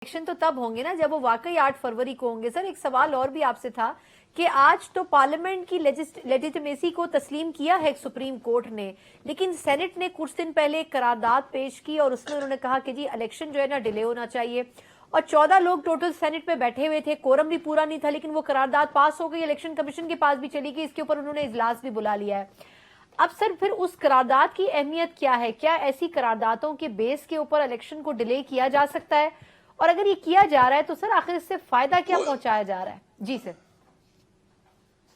Election तो तब होंगे ना जब वो वाकई 8 फरवरी को होंगे। सर एक सवाल और भी आपसे था कि आज तो पार्लियामेंट की लेजिटिमेसी को तस्लीम किया है सुप्रीम कोर्ट ने, लेकिन सेनेट ने कुछ दिन पहले एक करारदाद पेश की और उसमें उन्होंने कहा कि जी इलेक्शन जो है ना डिले होना चाहिए, और 14 लोग टोटल सेनेट में बैठे हुए थे, कोरम भी पूरा नहीं था, लेकिन वो करारदाद पास हो गई, इलेक्शन कमीशन के पास भी चली गई, इसके ऊपर उन्होंने इजलास भी बुला लिया है। अब सर फिर उस करारदाद की अहमियत क्या है? क्या ऐसी करारदादों के बेस के ऊपर इलेक्शन को डिले किया जा सकता है? और अगर ये किया जा रहा है तो सर आखिर इससे फायदा क्या पहुंचाया जा रहा है? जी सर।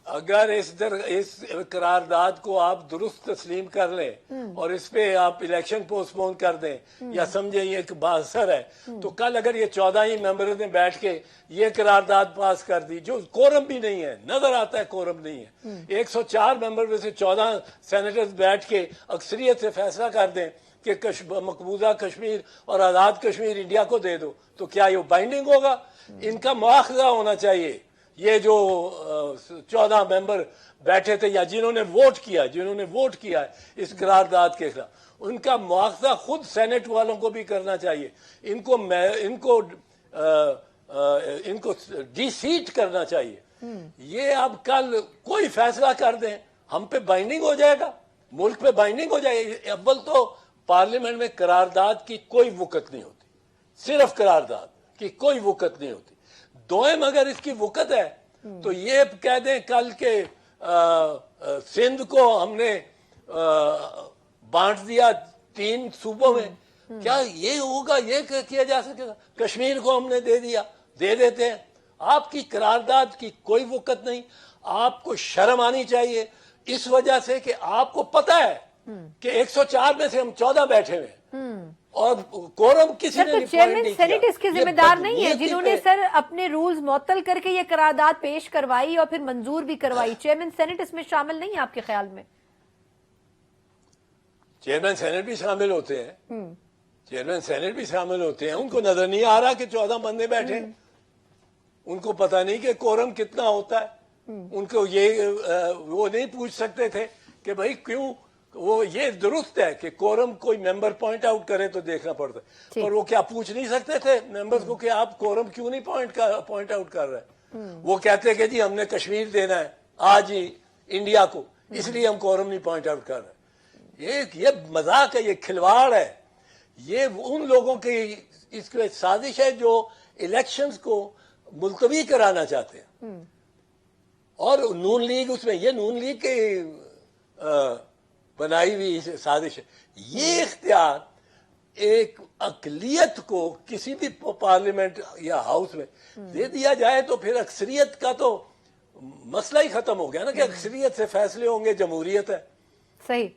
अगर इस करारदाद को आप दुरुस्त तस्लीम कर लें और इस पे आप इलेक्शन पोस्टपोन कर दें या समझे ये एक बासर है, तो कल अगर ये 14 ही मेंबरों ने बैठ के ये करारदाद पास कर दी, जो कोरम भी नहीं है, नजर आता है कोरम नहीं है, 104 मेंबर में से 14 सेनेटर्स बैठ के अक्सरियत से फैसला कर दें कि मकबूजा कश्मीर और आजाद कश्मीर इंडिया को दे दो, तो क्या ये बाइंडिंग होगा? इनका मुआखजा होना चाहिए। ये जो 14 मेंबर बैठे थे या जिन्होंने वोट किया इस करारदाद के खिलाफ, उनका मुआवजा खुद सेनेट वालों को भी करना चाहिए। इनको डिसीट करना चाहिए। ये अब कल कोई फैसला कर दें, हम पे बाइंडिंग हो जाएगा, मुल्क पे बाइंडिंग हो जाएगी। अव्वल तो पार्लियामेंट में करारदाद की कोई वक़्त नहीं होती, सिर्फ करारदाद की कोई वक़्त नहीं होती। दोएम अगर इसकी वक़्त है तो ये कह दें कल के सिंध को हमने बांट दिया 3 सूबों में, क्या ये होगा? ये किया जा सकेगा? कश्मीर को हमने दे दिया, दे देते हैं। आपकी करारदाद की कोई वक़्त नहीं। आपको शर्म आनी चाहिए इस वजह से कि आपको पता है कि 104 में से हम 14 बैठे हुए और कोरम किसी ने तो चेयरमैन सेनेट इसके जिम्मेदार नहीं है, जिन्होंने सर अपने रूल्स मुअत्तल करके ये करारदाद पेश करवाई और फिर मंजूर भी करवाई। चेयरमैन सेनेट इसमें शामिल नहीं है आपके ख्याल में? चेयरमैन सेनेट भी शामिल होते हैं, चेयरमैन सेनेट भी शामिल होते हैं। उनको नजर नहीं आ रहा कि 14 बंदे बैठे, उनको पता नहीं कि कोरम कितना होता है। उनको ये वो नहीं पूछ सकते थे कि भाई क्यों। वो ये दुरुस्त है कि कोरम कोई मेंबर पॉइंट आउट करे तो देखना पड़ता है, पर वो क्या पूछ नहीं सकते थे मेंबर्स को कि आप कोरम क्यों नहीं पॉइंट आउट कर रहे? वो कहते कि जी हमने कश्मीर देना है आज ही इंडिया को, इसलिए हम कोरम नहीं पॉइंट आउट कर रहे। ये मजाक है, ये खिलवाड़ है, ये उन लोगों की इसकी साजिश है जो इलेक्शंस को मुलतवी कराना चाहते हैं। और नून लीग उसमें, ये नून लीग के बनाई हुई साजिश है। ये इख्तियार एक अकलियत को किसी भी पार्लियामेंट या हाउस में दे दिया जाए तो फिर अक्सरियत का तो मसला ही खत्म हो गया ना, कि अक्सरियत से फैसले होंगे, जमहूरियत है। सही।